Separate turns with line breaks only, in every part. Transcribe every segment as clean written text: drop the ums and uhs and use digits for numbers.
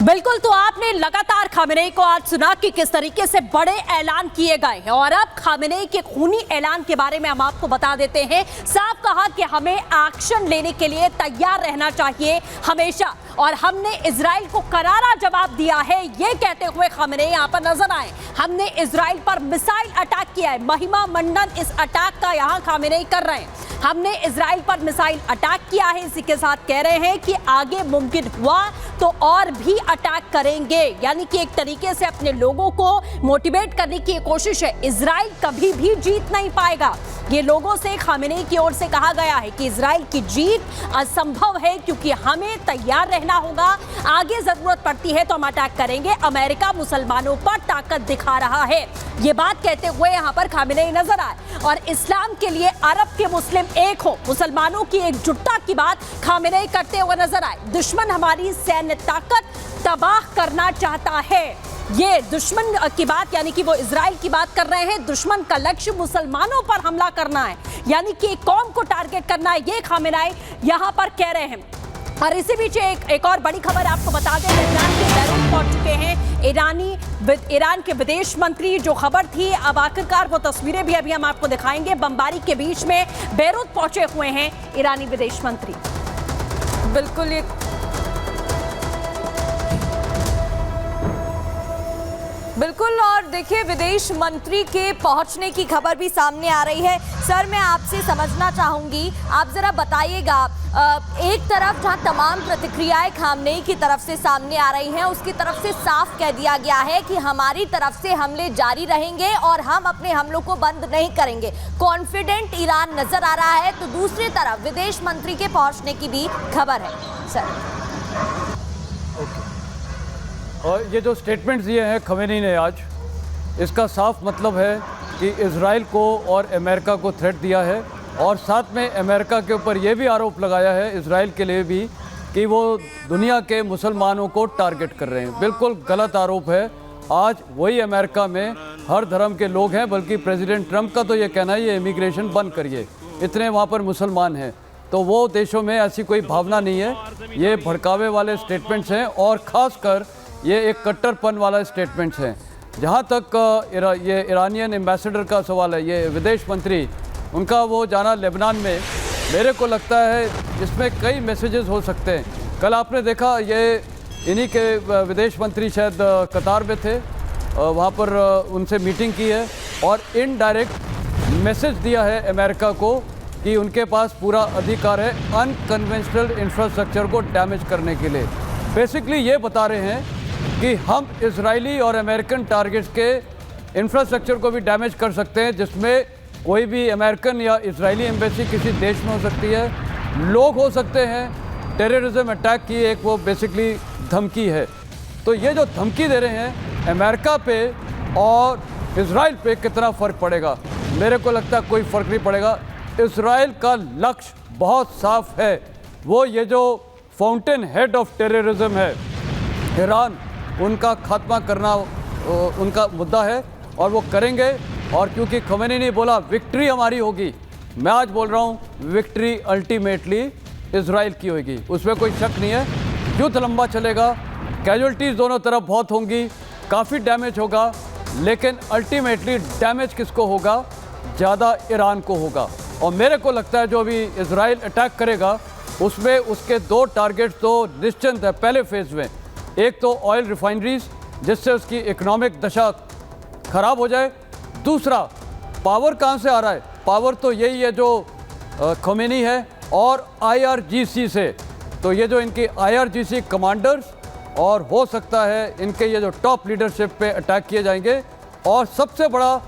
बिल्कुल। तो आपने लगातार खामेनेई को आज सुना कि किस तरीके से बड़े ऐलान किए गए हैं और अब खामेनेई के खूनी ऐलान के बारे में हम आपको बता देते हैं। साफ कहा कि हमें एक्शन लेने के लिए तैयार रहना चाहिए हमेशा, और हमने इजराइल को करारा जवाब दिया है, ये कहते हुए खामेनेई यहाँ पर नजर आए। हमने इजराइल पर मिसाइल अटैक किया है, महिमा मंडन इस अटैक का यहाँ खामेनेई कर रहे हैं। हमने इजराइल पर मिसाइल अटैक किया है, इसी के साथ कह रहे हैं कि आगे मुमकिन हुआ तो और भी अटैक करेंगे। यानी कि एक तरीके से अपने लोगों को मोटिवेट करने की कोशिश है। इजराइल कभी भी जीत नहीं पाएगा, ये लोगों से खामेनेई की ओर से कहा गया है कि इजराइल की जीत असंभव है, क्योंकि हमें तैयार रहना होगा। आगे जरूरत पड़ती है तो हम अटैक करेंगे। अमेरिका मुसलमानों पर ताकत दिखा रहा है, ये बात कहते हुए यहाँ पर खामेनेई नजर आए। और इस्लाम के लिए अरब के मुस्लिम एक हो, मुसलमानों की एकजुटता की बात खामेनेई करते हुए नजर आए। दुश्मन हमारी सैन्य ताकत तबाह करना चाहता है, ये दुश्मन की बात, यानी कि वो इजराइल की बात कर रहे हैं। दुश्मन का लक्ष्य मुसलमानों पर हमला करना है, यानी कि एक कौम को टारगेट करना है, ये खामेनेई यहाँ पर कह रहे हैं। और इसी बीच एक और बड़ी खबर आपको बता दें, ईरान के बैरूत पहुंच चुके हैं ईरान के विदेश मंत्री। जो खबर थी, अब आखिरकार वो तस्वीरें भी अभी हम आपको दिखाएंगे। बमबारी के बीच में बैरूत पहुंचे हुए हैं ईरानी विदेश मंत्री।
बिल्कुल। और देखिए, विदेश मंत्री के पहुंचने की खबर भी सामने आ रही है। सर, मैं आपसे समझना चाहूंगी, आप जरा बताइएगा, एक तरफ जहां तमाम प्रतिक्रियाएं खामेनेई की तरफ से सामने आ रही हैं, उसकी तरफ से साफ कह दिया गया है कि हमारी तरफ से हमले जारी रहेंगे और हम अपने हमलों को बंद नहीं करेंगे। कॉन्फिडेंट ईरान नजर आ रहा है, तो दूसरी तरफ विदेश मंत्री के पहुंचने की भी खबर है। सर,
और ये जो स्टेटमेंट्स दिए हैं खामेनेई ने आज, इसका साफ मतलब है कि इजराइल को और अमेरिका को थ्रेट दिया है, और साथ में अमेरिका के ऊपर ये भी आरोप लगाया है, इजराइल के लिए भी, कि वो दुनिया के मुसलमानों को टारगेट कर रहे हैं। बिल्कुल गलत आरोप है। आज वही अमेरिका में हर धर्म के लोग हैं, बल्कि प्रेसिडेंट ट्रंप का तो ये कहना है ये इमिग्रेशन बंद करिए, इतने वहाँ पर मुसलमान हैं। तो वो देशों में ऐसी कोई भावना नहीं है। ये भड़कावे वाले स्टेटमेंट्स हैं, और ख़ासकर ये एक कट्टरपन वाला स्टेटमेंट्स हैं। जहाँ तक ये ईरानियन एम्बेसडर का सवाल है, ये विदेश मंत्री, उनका वो जाना लेबनान में, मेरे को लगता है इसमें कई मैसेजेस हो सकते हैं। कल आपने देखा, ये इन्हीं के विदेश मंत्री शायद कतार में थे, वहाँ पर उनसे मीटिंग की है, और इनडायरेक्ट मैसेज दिया है अमेरिका को कि उनके पास पूरा अधिकार है अनकन्वेंशनल इंफ्रास्ट्रक्चर को डैमेज करने के लिए। बेसिकली ये बता रहे हैं कि हम इजरायली और अमेरिकन टारगेट्स के इंफ्रास्ट्रक्चर को भी डैमेज कर सकते हैं, जिसमें कोई भी अमेरिकन या इजरायली एम्बेसी किसी देश में हो सकती है, लोग हो सकते हैं। टेररिज्म अटैक की एक वो बेसिकली धमकी है। तो ये जो धमकी दे रहे हैं, अमेरिका पे और इजराइल पे कितना फ़र्क पड़ेगा? मेरे को लगता है कोई फ़र्क नहीं पड़ेगा। इजराइल का लक्ष्य बहुत साफ है, वो ये जो फाउंटेन हेड ऑफ टेररिज्म है ईरान, उनका खात्मा करना उनका मुद्दा है, और वो करेंगे। और क्योंकि खामेनेई ने बोला विक्ट्री हमारी होगी, मैं आज बोल रहा हूँ विक्ट्री अल्टीमेटली इजराइल की होगी, उसमें कोई शक नहीं है। युद्ध लंबा चलेगा, कैजुअल्टीज़ दोनों तरफ बहुत होंगी, काफ़ी डैमेज होगा, लेकिन अल्टीमेटली डैमेज किसको होगा? ज़्यादा ईरान को होगा। और मेरे को लगता है जो अभी इजराइल अटैक करेगा, उसमें उसके दो टारगेट्स तो निश्चिंत है पहले फेज़ में। एक तो ऑयल रिफाइनरीज, जिससे उसकी इकोनॉमिक दशा ख़राब हो जाए। दूसरा, पावर कहाँ से आ रहा है? पावर तो यही है जो खामेनेई है, और IRGC से। तो ये जो इनकी IRGC कमांडर्स, और हो सकता है इनके ये जो टॉप लीडरशिप पे अटैक किए जाएंगे। और सबसे बड़ा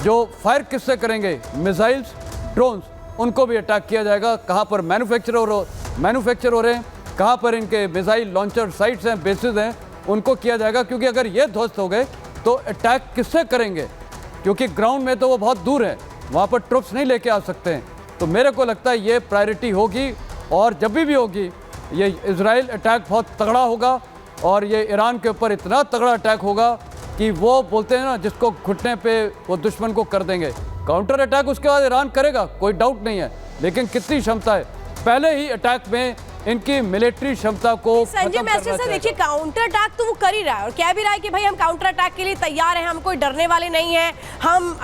जो फायर किससे करेंगे? मिसाइल्स, ड्रोन्स, उनको भी अटैक किया जाएगा। कहाँ पर मैन्युफैक्चर हो रहे हैं, कहाँ पर इनके मिसाइल लॉन्चर साइट्स हैं, बेसिस हैं, उनको किया जाएगा। क्योंकि अगर ये ध्वस्त हो गए तो अटैक किससे करेंगे? क्योंकि ग्राउंड में तो वो बहुत दूर है, वहाँ पर ट्रुप्स नहीं लेके आ सकते हैं। तो मेरे को लगता है ये प्रायोरिटी होगी, और जब भी होगी ये इजराइल अटैक बहुत तगड़ा होगा, और ये ईरान के ऊपर इतना तगड़ा अटैक होगा कि वो बोलते हैं ना, जिसको घुटने पे वो दुश्मन को कर देंगे। काउंटर अटैक उसके बाद ईरान करेगा, कोई डाउट नहीं है, लेकिन कितनी क्षमता है? पहले ही अटैक में इनकी मिलिट्री क्षमता को
संजय
खत्म
मैसेज
करना
से देखिए
चाहेगा।
काउंटर अटैक तो वो कर ही रहा है और कह भी रहा है कि भाई हम काउंटर अटैक के लिए तैयार हैं, हम कोई डरने वाले नहीं हैं, हम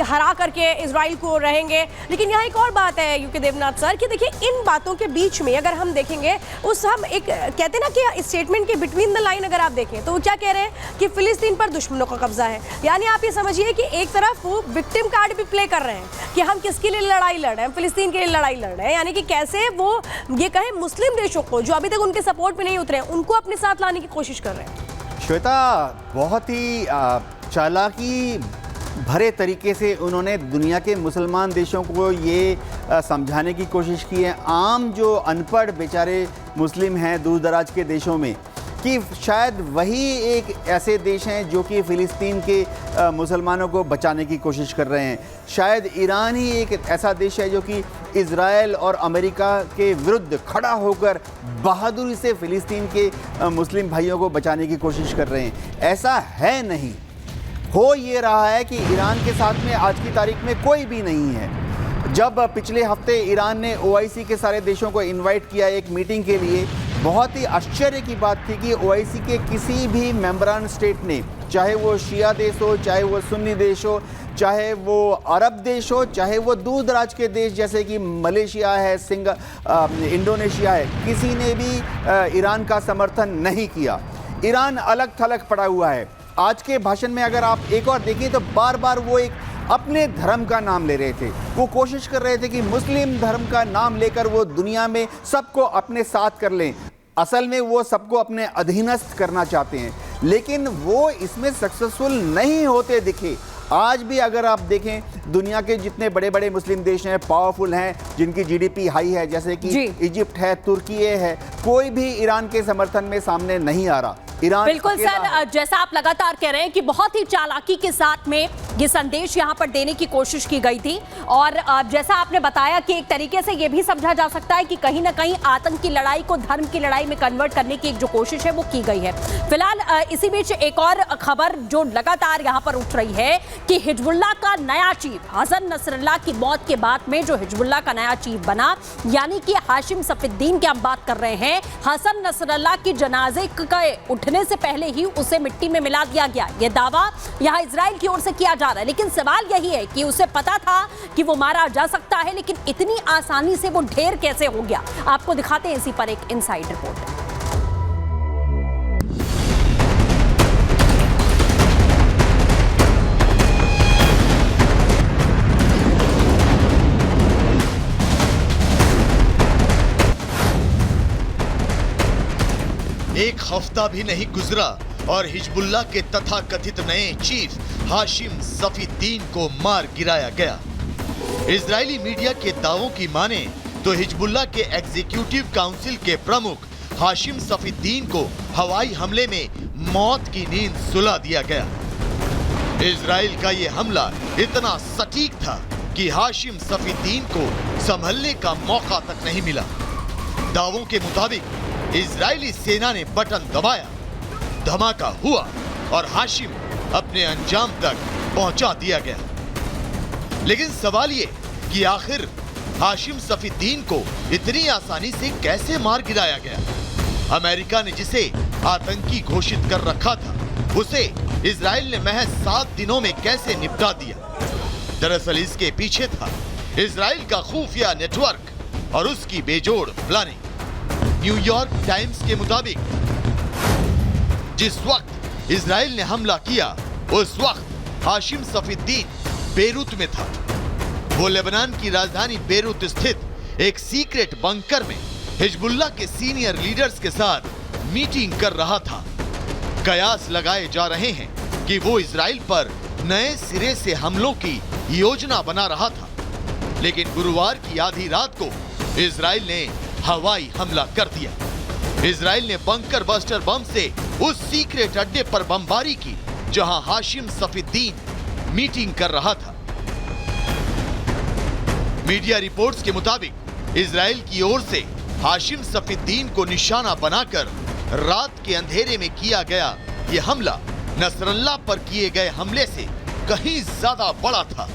हरा करके इजराइल को रहेंगे। लेकिन यहाँ एक और बात है यूके देवनाथ सर कि देखिए इन बातों के बीच में अगर हम देखेंगे उस हम एक कहते हैं ना कि स्टेटमेंट के बिटवीन द लाइन अगर आप देखें तो वो क्या कह रहे हैं कि फिलिस्तीन पर दुश्मनों का कब्जा है। यानी आप ये समझिए कि एक तरफ वो विक्टिम कार्ड भी प्ले कर रहे हैं कि हम किसके लिए लड़ाई लड़ रहे हैं, फिलिस्तीन के लिए लड़ाई लड़ रहे हैं। यानी कि कैसे वो ये कहें मुस्लिम देशों को जो अभी तक उनके सपोर्ट में नहीं उतरे उनको अपने साथ लाने की कोशिश कर रहे हैं।
श्वेता, बहुत ही चालाकी भरे तरीके से उन्होंने दुनिया के मुसलमान देशों को ये समझाने की कोशिश की है, आम जो अनपढ़ बेचारे मुस्लिम हैं दूर दराज के देशों में, कि शायद वही एक ऐसे देश हैं जो कि फ़िलिस्तीन के मुसलमानों को बचाने की कोशिश कर रहे हैं। शायद ईरान ही एक ऐसा देश है जो कि इज़राइल और अमेरिका के विरुद्ध खड़ा होकर बहादुरी से फ़िलिस्तीन के मुस्लिम भाइयों को बचाने की कोशिश कर रहे हैं। ऐसा है नहीं। हो ये रहा है कि ईरान के साथ में आज की तारीख में कोई भी नहीं है। जब पिछले हफ्ते ईरान ने OIC के सारे देशों को इनवाइट किया एक मीटिंग के लिए, बहुत ही आश्चर्य की बात थी कि OIC के किसी भी मेंबरान स्टेट ने, चाहे वो शिया देश हो, चाहे वो सुन्नी देश हो, चाहे वो अरब देश हो, चाहे वो दूर दराज के देश जैसे कि मलेशिया है, इंडोनेशिया है, किसी ने भी ईरान का समर्थन नहीं किया। ईरान अलग थलग पड़ा हुआ है। आज के भाषण में अगर आप एक और देखें तो बार बार वो एक अपने धर्म का नाम ले रहे थे। वो कोशिश कर रहे थे कि मुस्लिम धर्म का नाम लेकर वो दुनिया में सबको अपने साथ कर लें। असल में वो सबको अपने अधीनस्थ करना चाहते हैं, लेकिन वो इसमें सक्सेसफुल नहीं होते दिखे। आज भी अगर आप देखें दुनिया के जितने बड़े बड़े मुस्लिम देश हैं, पावरफुल हैं, जिनकी GDP हाई है, जैसे कि इजिप्ट है, तुर्की है, कोई भी ईरान के समर्थन में सामने नहीं आ रहा। ईरान
बिल्कुल सर, जैसा आप लगातार कह रहे हैं कि बहुत ही चालाकी के साथ में ये संदेश यहां पर देने की कोशिश की गई थी और जैसा आपने बताया कि एक तरीके से ये भी समझा जा सकता है कि कहीं ना कहीं आतंक की लड़ाई को धर्म की लड़ाई में कन्वर्ट करने की एक जो कोशिश है वो की गई है। फिलहाल इसी बीच एक और खबर जो लगातार यहां पर उठ रही है कि हिजबुल्लाह का नया चीफ हसन नसरल्लाह की मौत के बाद में जो हिजबुल्लाह का नया चीफ बना, यानी कि हाशिम सफीद्दीन की हम बात कर रहे हैं। हसन नसरल्लाह की जनाजे के उठने से पहले ही उसे मिट्टी में मिला दिया गया, यह दावा यहां इजराइल की ओर से किया जा रहा है। लेकिन सवाल यही है कि उसे पता था कि वो मारा जा सकता है, लेकिन इतनी आसानी से वो ढेर कैसे हो गया? आपको दिखाते हैं इसी पर एक इनसाइड रिपोर्ट।
एक हफ्ता भी नहीं गुजरा और हिजबुल्लाह के तथाकथित नए चीफ हाशिम सफीद्दीन को मार गिराया गया। इजरायली मीडिया के दावों की माने तो हिजबुल्लाह के एग्जीक्यूटिव काउंसिल के प्रमुख हाशिम सफीद्दीन को हवाई हमले में मौत की नींद सुला दिया गया। इजराइल का ये हमला इतना सटीक था कि हाशिम सफीद्दीन को संभलने का मौका तक नहीं मिला। दावों के मुताबिक इजरायली सेना ने बटन दबाया, धमाका हुआ और हाशिम अपने अंजाम तक पहुंचा दिया गया। लेकिन सवाल ये कि आखिर हाशिम सफीद्दीन को इतनी आसानी से कैसे मार गिराया गया? अमेरिका ने जिसे आतंकी घोषित कर रखा था, उसे इजराइल ने महज 7 दिनों में कैसे निपटा दिया? दरअसल इसके पीछे था इजराइल का खुफिया नेटवर्क और उसकी बेजोड़ प्लानिंग। न्यूयॉर्क टाइम्स के मुताबिक जिस वक्त इजराइल ने हमला किया, उस वक्त हाशिम सफीद्दीन बेरूत में था। वो लेबनान की राजधानी बेरूत स्थित एक सीक्रेट बंकर में हिजबुल्लाह के सीनियर लीडर्स के साथ मीटिंग कर रहा था। कयास लगाए जा रहे हैं कि वो इजराइल पर नए सिरे से हमलों की योजना बना रहा था। लेकिन गुरुवार की आधी रात को इजराइल ने हवाई हमला कर दिया। इजराइल ने बंकर बस्टर बम से उस सीक्रेट अड्डे पर बमबारी की जहां हाशिम सफीद्दीन मीटिंग कर रहा था। मीडिया रिपोर्ट्स के मुताबिक इजराइल की ओर से हाशिम सफीद्दीन को निशाना बनाकर रात के अंधेरे में किया गया यह हमला नसरल्लाह पर किए गए हमले से कहीं ज्यादा बड़ा था।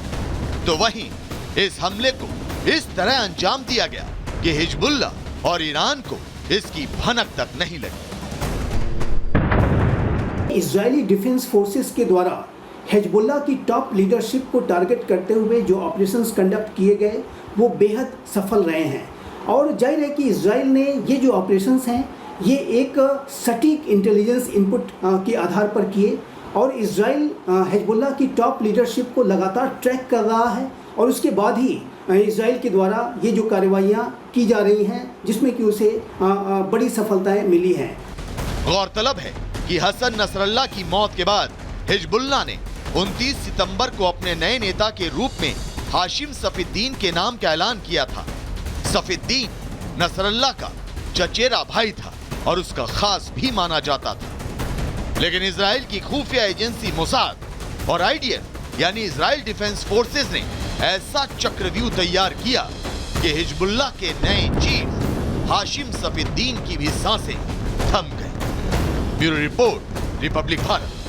तो वहीं इस हमले को इस तरह अंजाम दिया गया कि हिजबुल्लाह और ईरान को इसकी भनक तक नहीं लगी।
इजरायली डिफेंस फोर्सेस के द्वारा हिजबुल्लाह की टॉप लीडरशिप को टारगेट करते हुए जो ऑपरेशंस कंडक्ट किए गए वो बेहद सफल रहे हैं और जाहिर है कि इजराइल ने ये जो ऑपरेशंस हैं ये एक सटीक इंटेलिजेंस इनपुट के आधार पर किए और इजराइल हिजबुल्लाह की टॉप लीडरशिप को लगातार ट्रैक कर रहा है और उसके बाद ही इजराइल के द्वारा ये जो कार्रवाइयाँ की जा रही हैं जिसमें कि उसे बड़ी सफलताएं मिली हैं।
गौरतलब है कि हसन नसरल्लाह की मौत के बाद हिजबुल्लाह ने 29 सितंबर को अपने नए नेता के रूप में हाशिम सफीद्दीन के नाम का ऐलान किया था। सफीद्दीन नसरल्लाह का चचेरा भाई था और उसका खास भी माना जाता था, लेकिन इजराइल की खुफिया एजेंसी मोसाद और आईडीएफ यानी इजराइल डिफेंस फोर्सेस ने ऐसा चक्रव्यूह तैयार किया कि हिजबुल्लाह के नए चीफ हाशिम सफीद्दीन की भी सांसें थम गई। Bureau report, Republic Bharat.